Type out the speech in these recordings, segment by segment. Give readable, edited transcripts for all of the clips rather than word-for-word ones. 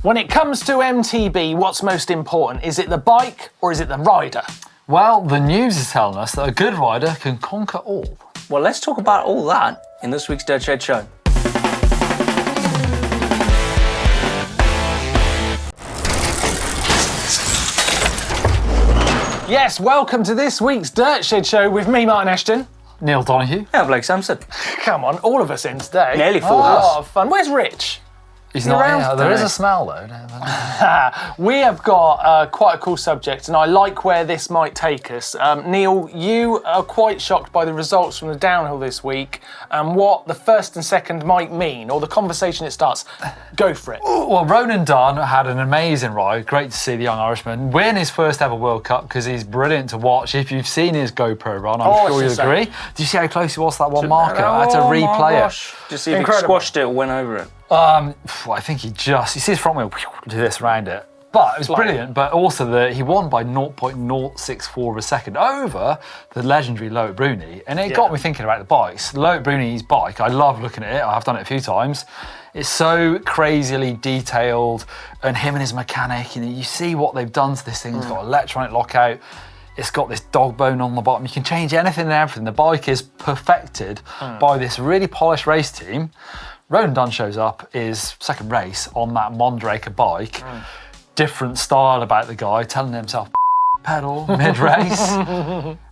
When it comes to MTB, what's most important? Is it the bike or is it the rider? Well, the news is telling us that a good rider can conquer all. Well, let's talk about all that in this week's Dirt Shed Show. Yes, welcome to this week's Dirt Shed Show with me, Martin Ashton. Neil Donoghue. Yeah, Blake Sampson. Come on, all of us in today. Nearly full A house. lot of fun. Where's Rich? He's not around here. There is today? a smell though. We have got quite a cool subject, and I like where this might take us. Neil, you are quite shocked by the results from the downhill this week and what the first and second might mean, or the conversation it starts. Go for it. Well, Ronan Dunn had an amazing ride. Great to see the young Irishman win his first ever World Cup because he's brilliant to watch. If you've seen his GoPro run, I'm sure you'll agree. Did you see how close he was to that one marker? I had to replay it. Just see if he squashed it or went over it. I think he see his front wheel do this around it. But it was brilliant, but also he won by 0.064 of a second over the legendary Loic Bruni. And it got me thinking about the bikes. Loic Bruni's bike, I love looking at it. I've done it a few times. It's so crazily detailed, and him and his mechanic, you see what they've done to this thing. It's got electronic lockout. It's got this dog bone on the bottom. You can change anything and everything. The bike is perfected by this really polished race team. Ronan Dunn shows up, his second race on that Mondraker bike. Different style about the guy, telling himself pedal mid-race.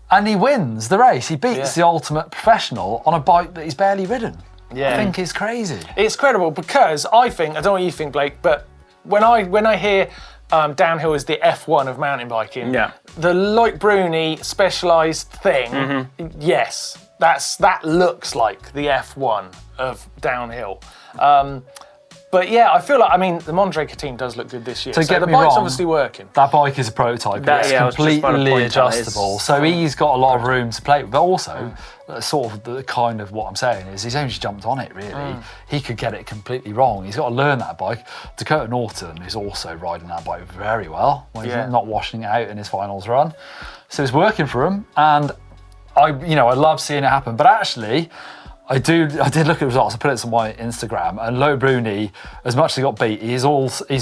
And he wins the race. He beats the ultimate professional on a bike that he's barely ridden. I think it's crazy. It's credible because I don't know what you think, Blake, but when I hear downhill is the F1 of mountain biking, the Loic Bruni specialised thing, yes, that looks like the F1 of downhill. But yeah, I feel like, the Mondraker team does look good this year. So the bike's wrong, obviously working. That bike is a prototype. It's completely adjustable. So he's got a lot of room to play with. But also, sort of the kind of what I'm saying is he's only just jumped on it, really. He could get it completely wrong. He's got to learn that bike. Dakota Norton is also riding that bike very well when he's not washing it out in his finals run. So it's working for him. And I love seeing it happen. But actually, I did look at the results. I put it on my Instagram, and Loic Bruni, as much as he got beat, he's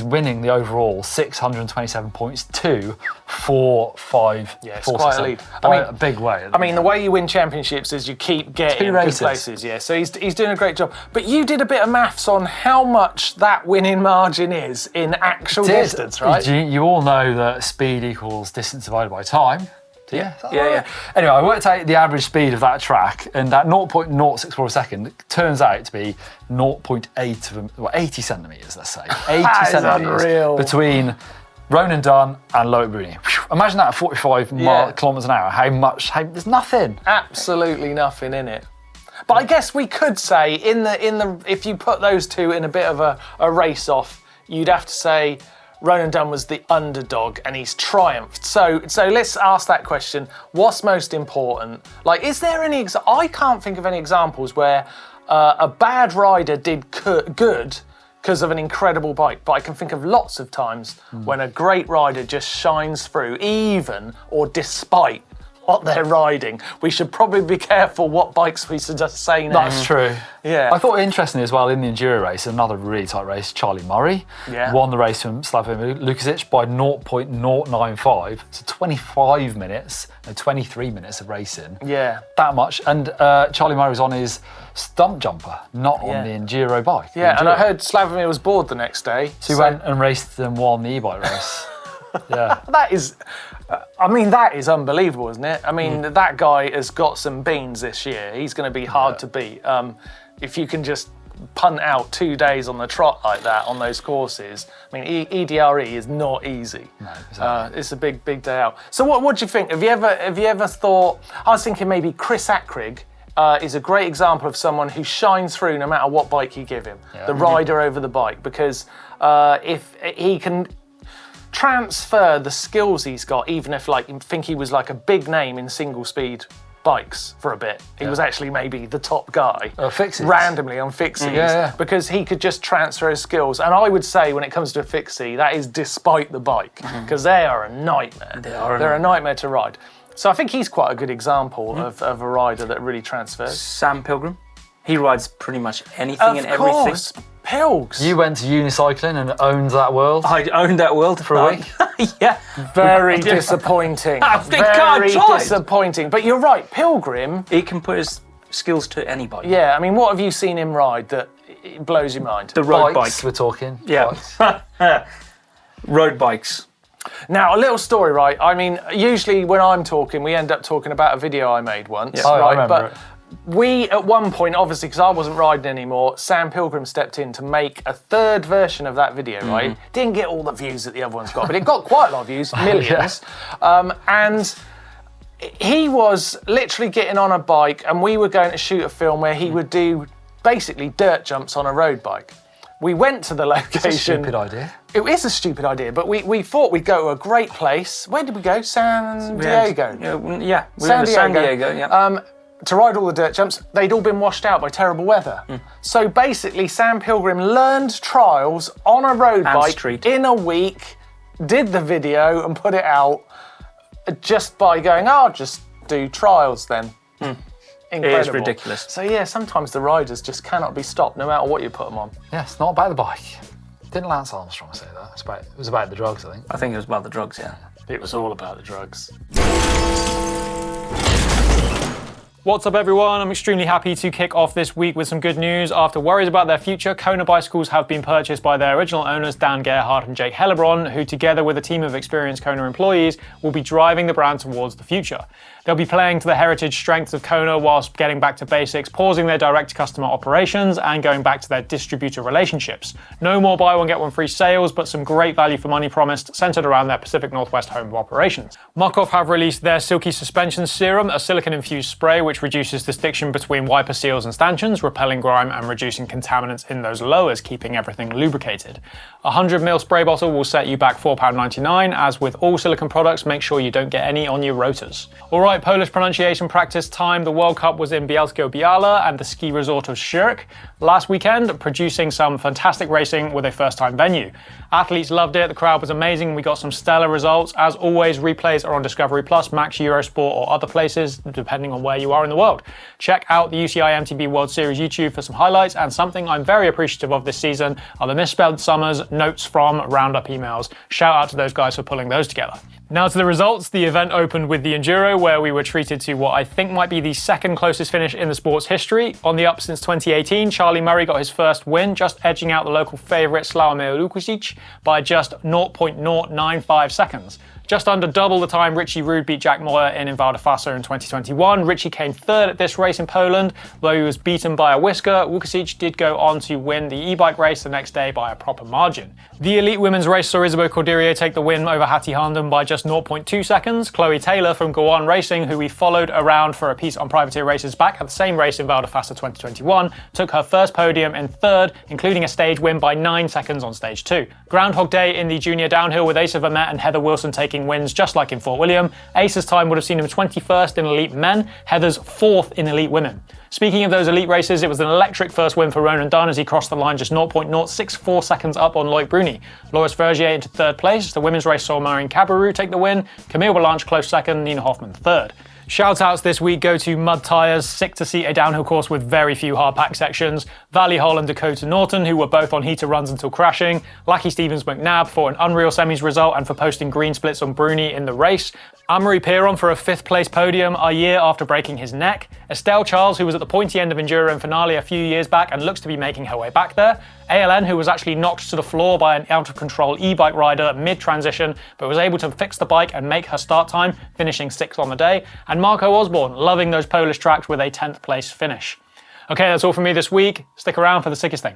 winning the overall 627 points to 4-5. Yeah, it's quite a lead. A big way. The way you win championships is you keep getting good places. Yeah, so he's doing a great job. But you did a bit of maths on how much that winning margin is in actual distance, right? You all know that speed equals distance divided by time. Yeah. Anyway, I worked out the average speed of that track, and that 0.064 a second turns out to be 80 centimetres, let's say. 80 centimetres between Ronan Dunn and Loic Bruni. Imagine that at 45 kilometres an hour. There's nothing. Absolutely nothing in it. But I guess we could say, if you put those two in a bit of a race off, you'd have to say Ronan Dunn was the underdog and he's triumphed. So let's ask that question. What's most important? Like, is there any... I can't think of any examples where a bad rider did good because of an incredible bike, but I can think of lots of times when a great rider just shines through, even or despite what they're riding. We should probably be careful what bikes we suggest say now. That's true. Yeah. I thought interestingly as well, in the Enduro race, another really tight race, Charlie Murray won the race from Slavomir Lukacic by 0.095, so 25 minutes, 23 minutes of racing. Yeah. That much. And Charlie Murray was on his stump jumper, not on the Enduro bike. Yeah, and I heard Slavomir was bored the next day. So he went and raced and won the e-bike race. That is unbelievable, isn't it? That guy has got some beans this year. He's going to be hard to beat. If you can just punt out 2 days on the trot like that on those courses, EDRE is not easy. No, exactly. It's a big day out. So what do you think? Have you ever thought? I was thinking maybe Chris Ackrig is a great example of someone who shines through no matter what bike you give him. The rider over the bike, because if he can transfer the skills he's got, even if think he was like a big name in single speed bikes for a bit. He was actually maybe the top guy randomly on fixies because he could just transfer his skills. And I would say when it comes to a fixie, that is despite the bike, because they are a nightmare. They're a nightmare to ride. So I think he's quite a good example of a rider that really transfers. Sam Pilgrim. He rides pretty much anything and everything. Pilgs. You went to unicycling and owned that world. I owned that world for a week. Yeah. Very disappointing. Very disappointing. But you're right, Pilgrim. He can put his skills to anybody. Yeah, I mean, what have you seen him ride that it blows your mind? The road Bikes, bike. we're talking. Yeah. Road bikes. Now, a little story, right? I mean, usually when I'm talking, we end up talking about a video I made once, Yeah. Oh, right? I remember it. We, at one point, obviously, because I wasn't riding anymore, Sam Pilgrim stepped in to make a third version of that video, right? Didn't get all the views that the other ones got, but it got quite a lot of views, millions. And he was literally getting on a bike, and we were going to shoot a film where he would do basically dirt jumps on a road bike. We went to the location. It's a stupid idea. It is a stupid idea, but we thought we'd go to a great place. Where did we go? San Diego. Yeah, we went to San Diego, yeah. To ride all the dirt jumps. They'd all been washed out by terrible weather. So basically, Sam Pilgrim learned trials on a road bike in a week, did the video and put it out just by going, I'll just do trials then. Incredible. It is ridiculous. So yeah, sometimes the riders just cannot be stopped no matter what you put them on. Yeah, it's not about the bike. Didn't Lance Armstrong say that? It was about the drugs, I think. I think it was about the drugs, yeah. It was all about the drugs. What's up, everyone? I'm extremely happy to kick off this week with some good news. After worries about their future, Kona bicycles have been purchased by their original owners, Dan Gerhardt and Jake Hellebron, who together with a team of experienced Kona employees will be driving the brand towards the future. They'll be playing to the heritage strengths of Kona whilst getting back to basics, pausing their direct-to-customer operations and going back to their distributor relationships. No more buy one, get one free sales, but some great value for money promised, centered around their Pacific Northwest home of operations. Mukov have released their Silky Suspension Serum, a silicone-infused spray which reduces the stiction between wiper seals and stanchions, repelling grime and reducing contaminants in those lowers, keeping everything lubricated. A 100ml spray bottle will set you back £4.99. As with all silicone products, make sure you don't get any on your rotors. Alright, Polish pronunciation practice time. The World Cup was in Bielsko-Biala and the ski resort of Szczyrk last weekend, producing some fantastic racing with a first-time venue. Athletes loved it, the crowd was amazing, and we got some stellar results. As always, replays are on Discovery Plus, Max, Eurosport, or other places, depending on where you are in the world. Check out the UCI MTB World Series YouTube for some highlights, and something I'm very appreciative of this season are the misspelled summers notes from Roundup emails. Shout out to those guys for pulling those together. Now to the results. The event opened with the Enduro, where we were treated to what I think might be the second closest finish in the sport's history. On the up since 2018, Charlie Murray got his first win, just edging out the local favourite Sławomir Lukusic by just 0.095 seconds. Just under double the time Richie Rude beat Jack Moyer in Waldefasa in 2021. Richie came third at this race in Poland, though he was beaten by a whisker. Łukasz did go on to win the e-bike race the next day by a proper margin. The elite women's race saw Isabeau Corderie take the win over Hattie Harnden by just 0.2 seconds. Chloe Taylor from Go On Racing, who we followed around for a piece on privateer races back at the same race in Waldefasa 2021, took her first podium in third, including a stage win by 9 seconds on stage 2. Groundhog Day in the junior downhill with Asa Vermette and Heather Wilson taking wins just like in Fort William. Asa's time would have seen him 21st in elite men, Heather's 4th in elite women. Speaking of those elite races, it was an electric first win for Ronan Dunn as he crossed the line just 0.064 seconds up on Loic Bruni. Loris Vergier into third place. The women's race saw Marine Cabarrou take the win, Camille Balanche close second, Nina Hoffman third. Shout-outs this week go to Mud Tires, sick to see a downhill course with very few hard-packed sections, Valley Hole and Dakota Norton, who were both on heater runs until crashing, Lackey Stevens McNabb for an unreal semis result and for posting green splits on Bruni in the race, Anne-Marie Piron for a 5th place podium a year after breaking his neck, Estelle Charles, who was at the pointy end of Enduro and finale a few years back and looks to be making her way back there, ALN, who was actually knocked to the floor by an out-of-control e-bike rider mid-transition, but was able to fix the bike and make her start time, finishing 6th on the day, and Marco Osborne, loving those Polish tracks with a 10th place finish. Okay, that's all from me this week. Stick around for the sickest thing.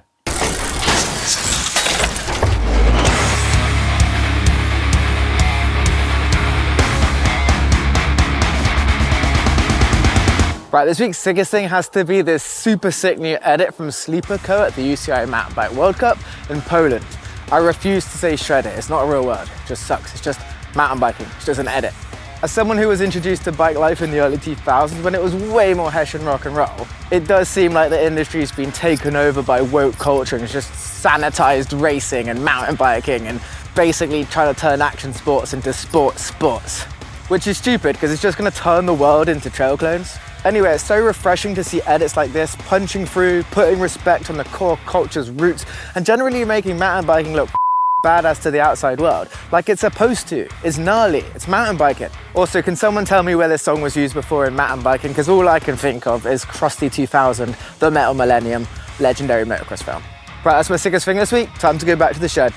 Right, this week's sickest thing has to be this super sick new edit from Sleeper Co at the UCI Mountain Bike World Cup in Poland. I refuse to say SHREDDIT, it's not a real word, it just sucks, it's just mountain biking, it's just an edit. As someone who was introduced to bike life in the early 2000s when it was way more Hessian rock and roll, it does seem like the industry's been taken over by woke culture and it's just sanitized racing and mountain biking and basically trying to turn action sports into sports. Which is stupid because it's just going to turn the world into trail clones. Anyway, it's so refreshing to see edits like this, punching through, putting respect on the core culture's roots, and generally making mountain biking look badass to the outside world, like it's supposed to. It's gnarly, it's mountain biking. Also, can someone tell me where this song was used before in mountain biking? Because all I can think of is Krusty 2000, The Metal Millennium, legendary motocross film. Right, that's my sickest thing this week. Time to go back to the shed.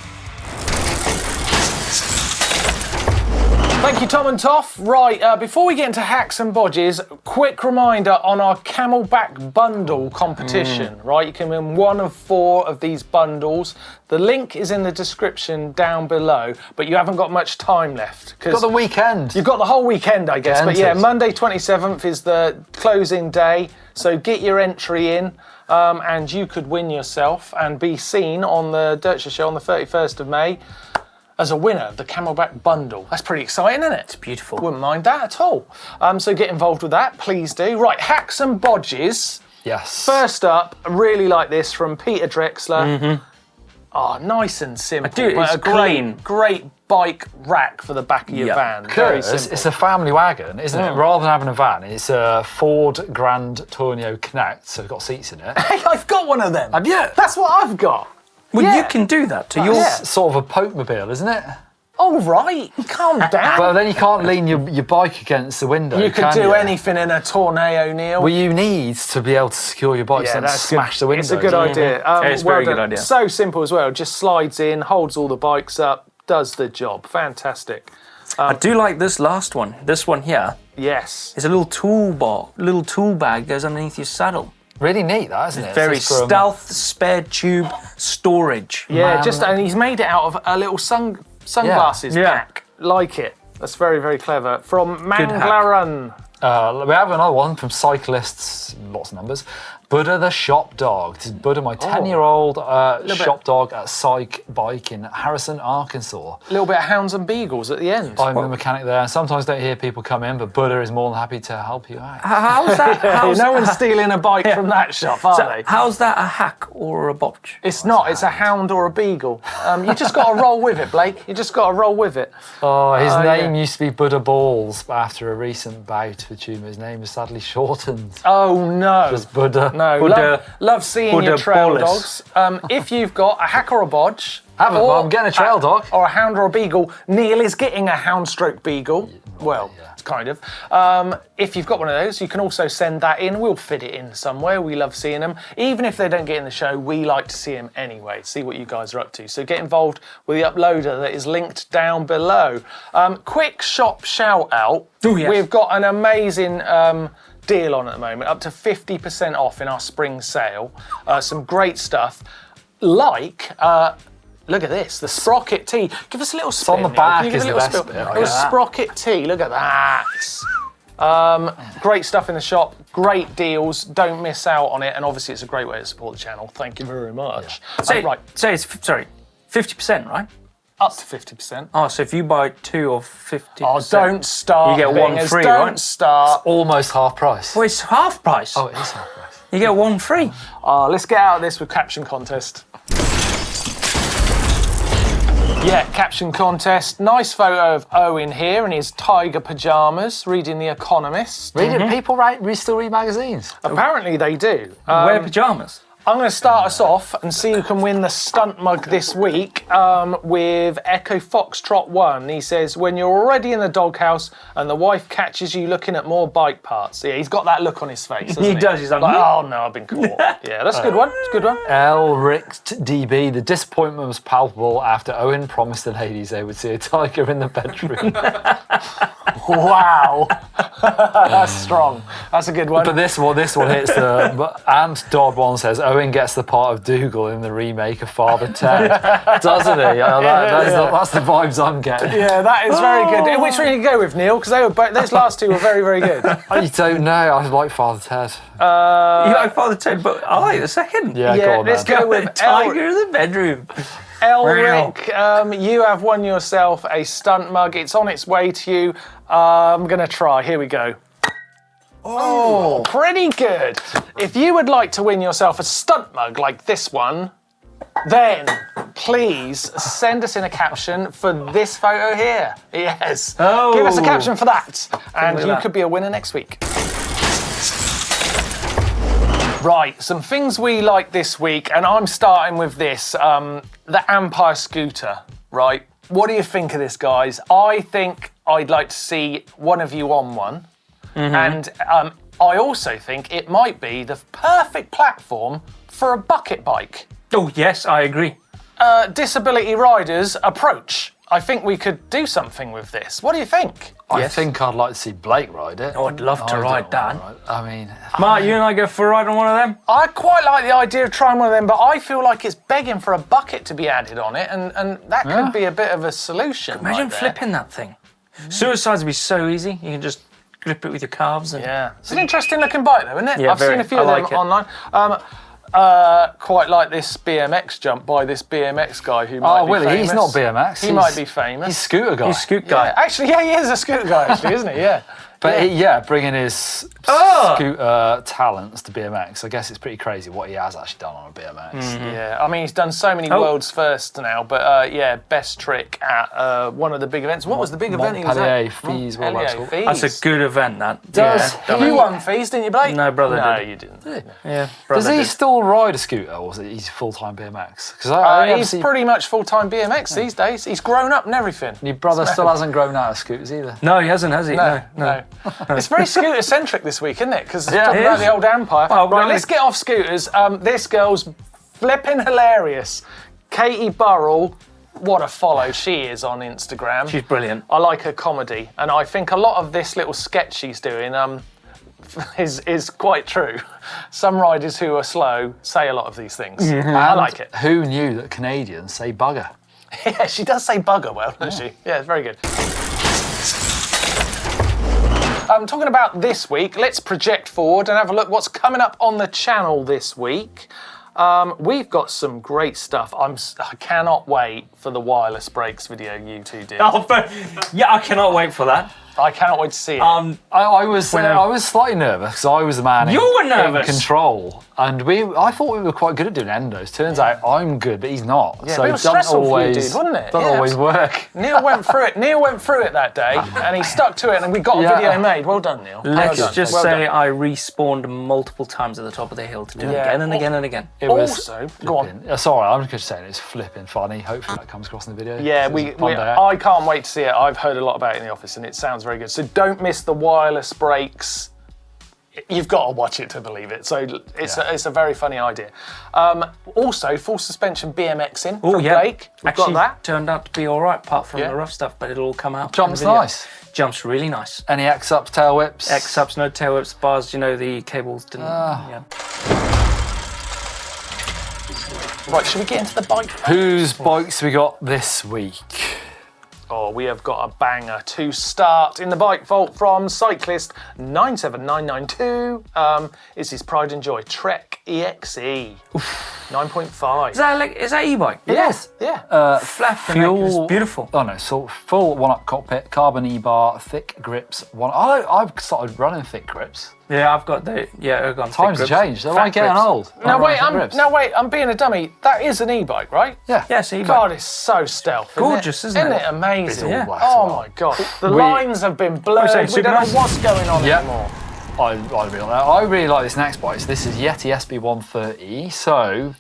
Thank you, Tom and Toff. Right, before we get into hacks and bodges, quick reminder on our Camelback bundle competition, right? You can win one of 4 of these bundles. The link is in the description down below, but you haven't got much time left. Got the weekend. You've got the whole weekend, I guess. But yeah, Monday 27th is the closing day, so get your entry in. And you could win yourself and be seen on the Dirtshire Show on the 31st of May as a winner of the Camelback bundle. That's pretty exciting, isn't it? It's beautiful. Wouldn't mind that at all. So get involved with that, please do. Right, hacks and bodges. Yes. First up, I really like this from Peter Drexler. Oh, nice and simple. It's a clean. great bike rack for the back of your van. Very simple. It's a family wagon, isn't it? Rather than having a van, it's a Ford Grand Tourneo Connect, so it's got seats in it. Hey, I've got one of them. Have you? That's what I've got. Well, you can do that to yours. It's sort of a Pope-mobile, isn't it? Oh, right. Calm down. Well, then you can't lean your bike against the window, You could do anything in a Tornado, Neil. Well, you need to be able to secure your bike so that's smash the window. It's a good idea. It's a very good idea. So simple as well. Just slides in, holds all the bikes up, does the job. Fantastic. I do like this last one. This one here. Yes. It's a little tool bag goes underneath your saddle. Really neat, that, isn't it? Very stealth spare tube storage. Yeah, and he's made it out of a little sunglasses pack. Like it. That's very, very clever. From Manglaran. We have another one from Cyclists, lots of numbers. Buddha the Shop Dog. This is Buddha, my 10-year-old shop dog at Psych Bike in Harrison, Arkansas. A little bit of hounds and beagles at the end. I'm the mechanic there, and sometimes don't hear people come in, but Buddha is more than happy to help you out. How's that? No one's stealing a bike from that shop, are they? How's that a hack or a botch? It's not. It's a hound or a beagle. You just got to roll with it, Blake. You just got to roll with it. Oh, his name used to be Buddha Balls, but after a recent bout with tumour, his name is sadly shortened. Oh, no. Just Buddha. No, love seeing Buddha your trail Ballis. dogs. If you've got a hack or a bodge, I'm getting a trail dog. Or a hound or a beagle, Neil is getting a hound stroke beagle. Well, it's kind of. If you've got one of those, you can also send that in. We'll fit it in somewhere. We love seeing them. Even if they don't get in the show, we like to see them anyway, see what you guys are up to. So get involved with the uploader that is linked down below. Quick shop shout out. Oh, yes. We've got an amazing deal on at the moment, up to 50% off in our spring sale. Some great stuff. Like, look at this, the Sprocket tee. Give us a little spin. On the back is the best bit. A Sprocket tee, look at that. Great stuff in the shop, great deals, don't miss out on it, and obviously it's a great way to support the channel. Thank you very much. Say it's 50%, right? Up to 50%. Oh, so if you buy 2 of 50%. Oh, don't start. You get one free, don't right? start. Almost half price. Well, it's half price. Oh, it is half price. You get 1 free. Let's get out of this with Caption Contest. Yeah, Caption Contest. Nice photo of Owen here in his tiger pyjamas, reading The Economist. People still read magazines? Apparently they do. Wear pyjamas. I'm going to start us off and see who can win the stunt mug this week with Echo Foxtrot 1. He says, when you're already in the doghouse and the wife catches you looking at more bike parts. Yeah, he's got that look on his face, doesn't he? He does. He's like, oh no, I've been caught. Yeah, that's a good one. It's a good one. Elricht DB, the disappointment was palpable after Owen promised the ladies they would see a tiger in the bedroom. Wow. That's strong. That's a good one. But this one hits the... And Dodd one says, Owen gets the part of Dougal in the remake of Father Ted. Doesn't he? That's the vibes I'm getting. Yeah, that is very good. Which one you go with, Neil? Because those last two were very, very good. I don't know. I like Father Ted. You like Father Ted, but I like the second. Yeah, go on, let's go with Tiger in the bedroom. Elric, you have won yourself a stunt mug. It's on its way to you. I'm going to try. Here we go. Oh, pretty good. If you would like to win yourself a stunt mug like this one, then please send us in a caption for this photo here. Yes. Oh. Give us a caption for that, and you could be a winner next week. Right, some things we like this week, and I'm starting with this, the Empire scooter, right? What do you think of this, guys? I think I'd like to see one of you on one, and I also think it might be the perfect platform for a bucket bike. Oh, yes, I agree. Disability riders approach. I think we could do something with this. What do you think? I think I'd like to see Blake ride it. Oh, I'd love to ride that. I mean, Mark, you and I go for a ride on one of them? I quite like the idea of trying one of them, but I feel like it's begging for a bucket to be added on it, and that could be a bit of a solution. Imagine flipping that thing. Suicides would be so easy. You can just grip it with your calves. And... Yeah. It's an interesting looking bike, though, isn't it? Yeah, I've seen a few of them online. Quite like this BMX jump by this BMX guy who might be Willie, famous. he's not BMX. He might be famous. He's scooter guy. He's Scoot guy. Yeah. Actually, yeah, he is a scooter guy, actually, isn't he? Yeah. But bringing his scooter talents to BMX, I guess it's pretty crazy what he has actually done on a BMX. Yeah, I mean, he's done so many world's firsts now, but best trick at one of the big events. What was the big event he was at? Montpellier Fees World Bike School. That's a good event, that. You won Fees, didn't you, Blake? No, brother No, did. you didn't. Yeah, Does brother he did. still ride a scooter, or is he full-time BMX? Because He's pretty much full-time BMX these days. He's grown up and everything. your brother still hasn't grown out of scooters either. No, he hasn't, has he? No. It's very scooter-centric this week, isn't it? Because Yeah, talking it about is. the old Empire. Well, right, let's get off scooters. This girl's flipping hilarious. Katie Burrell, what a follow she is on Instagram. She's brilliant. I like her comedy, and I think a lot of this little sketch she's doing is quite true. Some riders who are slow say a lot of these things. I like it. Who knew that Canadians say bugger? Yeah, she does say bugger well, doesn't she? Yeah, it's very good. Talking about this week, let's project forward and have a look what's coming up on the channel this week. We've got some great stuff. I cannot wait for the wireless brakes video you two did. Oh, yeah, I cannot wait for that. I cannot wait to see it. I was slightly nervous because I was the man You were nervous. in control, and I thought we were quite good at doing endos. Turns out I'm good, but he's not. Yeah, so it was doesn't stressful for you, always, dude, wasn't it? Doesn't Yeah, always work. Neil went through it. Neil went through it that day, and he stuck to it, and we got a video made. Well done, Neil. Let's well done. just Well say done. I respawned multiple times at the top of the hill to do it again and again and again. It was Also, go on. flipping- Sorry, I'm just saying it's flipping funny. Hopefully that comes across in the video. Yeah, It was a fun day out. I can't wait to see it. I've heard a lot about it in the office, and it sounds very good. So don't miss the wireless brakes. You've got to watch it to believe it. So it's a very funny idea. Also, full suspension BMXing from Blake. We've Actually, got that. turned out to be all right, apart from Yeah. the rough stuff, but it'll all come out. Jump's in the video. nice. Jump's really nice. Any X-ups, tail whips? X-ups, no tail whips, bars, the cables didn't. Yeah. Right, should we get into the bike? Whose bikes we got this week? Oh, we have got a banger to start in the bike vault from cyclist 97992. Is his pride and joy Trek EXE 9.5. Is that e-bike? Yes. Yeah. Flat Fuel. It's beautiful. Oh no, so full one-up cockpit, carbon e-bar, thick grips. I've started running thick grips. Yeah, I've got the Ergon. Times have changed. Am I getting old? Now wait, Grips. I'm being a dummy. That is an e-bike, right? Yeah. Yes, e-bike. God, it's so stealth. Gorgeous, isn't it? Isn't it amazing? It's all black Oh as well. my God. The lines have been blurred. saying We super don't know nice? what's going on Yeah. anymore. I really like this next bike. So this is Yeti SB130. So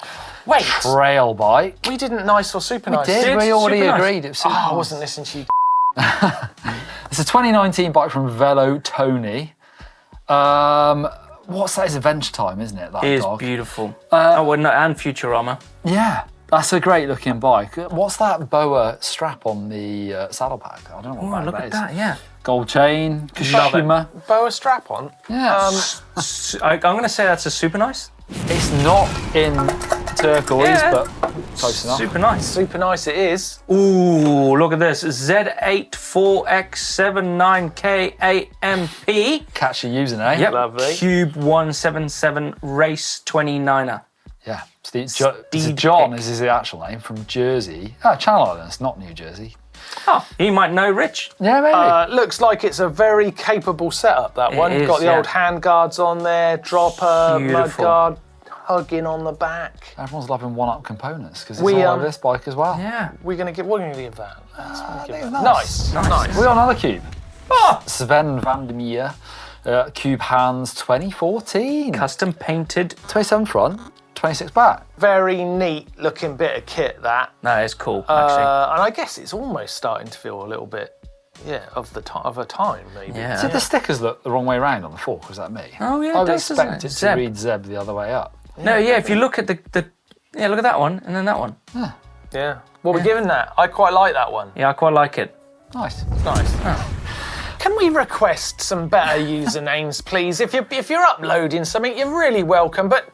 Wait, trail bike. we didn't nice or super nice. We already super nice. agreed. It was super Oh, I nice. wasn't listening to you. It's a 2019 bike from Velo Tony. What's that? It's Adventure Time, isn't it? That It is dog. beautiful. And Futurama. Yeah, that's a great looking bike. What's that boa strap on the saddle pack? I don't know what Oh, brand look that at is. that, yeah. Gold chain, Love it. Kashima. Boa strap on. Yeah. I'm going to say that's a super nice. It's not in turquoise, Yeah. but close enough. Super nice. Super nice it is. Ooh, look at this. Z84X79KAMP. Catchy username. Yep. Lovely. Cube 177 Race 29er. Yeah. Steve Steve John Pick. is his actual name, from Jersey. Channel Islands, not New Jersey. Oh, he might know Rich. Yeah, maybe. Looks like it's a very capable setup, that one. is, Got the yeah. old hand guards on there, dropper, mud Beautiful. guard, hugging on the back. Everyone's loving one-up components because it's We, all over this bike as well. Yeah. We're gonna give that. I think it's Nice. We got another cube. Sven van der Meer Cube hands 2014. Custom painted. 27 front, 26 back. Very neat looking bit of kit, that. That is cool, actually. And I guess it's almost starting to feel a little bit, of a time, maybe. Yeah. Did the stickers look the wrong way around on the fork? Was that me? Oh, yeah, I it would does, doesn't expect it? it to Zeb. read Zeb the other way up. No, yeah, if you look at the look at that one and then that one. Yeah. What are we giving that? I quite like that one. Yeah, I quite like it. Nice. Nice. Can we request some better usernames, please? If you're uploading something, you're really welcome, but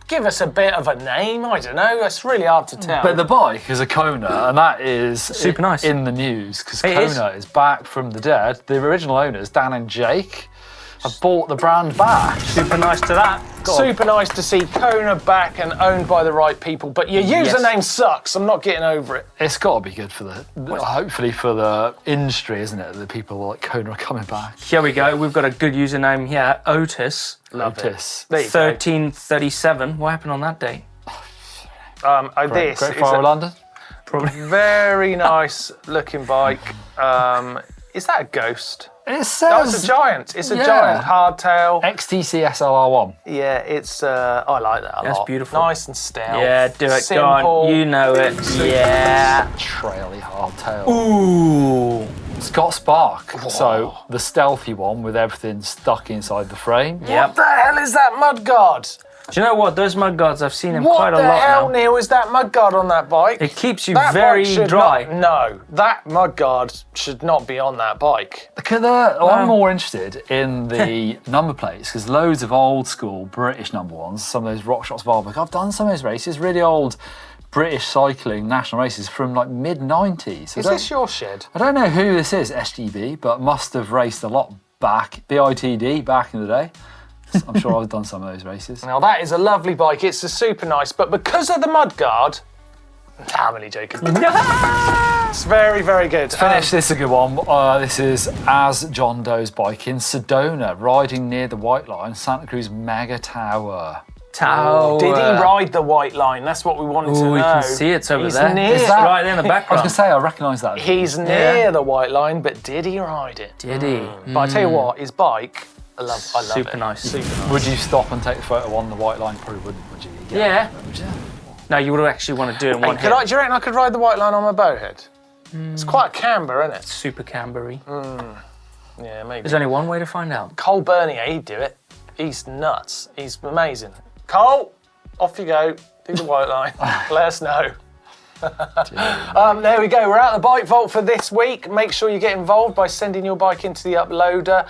give us a bit of a name. I don't know. It's really hard to tell. But the bike is a Kona, and that is Super nice. in the news because It is. Kona is back from the dead. The original owners, Dan and Jake, have bought the brand back. Super nice to that. Super nice to see Kona back and owned by the right people, but your username sucks. I'm not getting over it. It's got to be good for hopefully for the industry, isn't it? The people like Kona are coming back. Here we go. We've got a good username here. Otis. Otis. There you go. 1337. What happened on that day? This Great is Fire a London. very nice looking bike. Is that a Ghost? It No, it's says a giant. It's a Yeah. giant hardtail. XTC SLR1. Yeah, it's. I like that a That's lot. beautiful. Nice and stealth. Yeah, do it. Simple. Go on. You know it. Yeah. Traily hardtail. Ooh. It's got spark. So the stealthy one with everything stuck inside the frame. Yep. What the hell is that mudguard? Do you know what? Those mudguards, I've seen them What quite a the lot hell, now. Neil, is that mudguard on that bike? It keeps you That very bike should dry. No, that mudguard should not be on that bike. I'm more interested in the number plates because loads of old school British number ones, some of those RockShox Volvo. I've done some of those races, really old British cycling national races from like mid-90s. Is this your shed? I don't know who this is, SGB, but must have raced a lot back, BITD back in the day. I'm sure I've done some of those races. Now that is a lovely bike. It's a super nice, but because of the mudguard, I'm only joking. It's very, very good. Finish, this is a good one. This is As John Doe's bike in Sedona, riding near the White Line, Santa Cruz Mega Tower. Tower. Did he ride the white line? That's what we wanted to know. You can see it's over He's there. Near, It's right there in the I was background. going to say, I recognise that. He's near the white line, but did he ride it? Did he? But I tell you what, his bike, I love Super it. nice. Super nice. Would you stop and take a photo on the White Line? Probably wouldn't, would you? Yeah. Would you? No, you would actually want to do it in one Hey, hit. do you reckon I could ride the white line on my bowhead? It's quite a camber, isn't it? Super Cambery. Yeah, maybe. There's only one way to find out. Cole Bernier, he'd do it. He's nuts. He's amazing. Cole, off you go. Do the white line. Let us know. There we go. We're out of the bike vault for this week. Make sure you get involved by sending your bike into the uploader.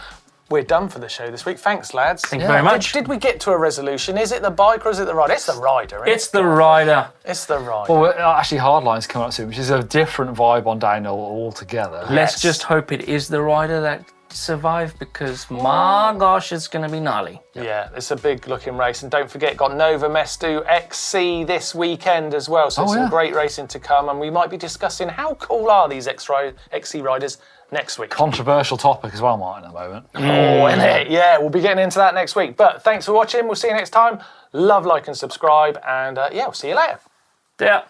We're done for the show this week. Thanks, lads. Thank you very much. Did we get to a resolution? Is it the bike or is it the rider? It's the rider, isn't It's the rider. it? It's the rider. Well, actually, Hardline's coming up soon, which is a different vibe on downhill altogether. Let's just hope it is the rider that survived because my gosh, it's going to be gnarly. Yeah, it's a big looking race. And don't forget, got Nova Mestu XC this weekend as well. So some great racing to come. And we might be discussing how cool are these XC riders next week. Controversial topic as well, Martin, at the moment. Oh, isn't it? Yeah, we'll be getting into that next week. But thanks for watching. We'll see you next time. Love, like, and subscribe. And yeah, we'll see you later. Yeah.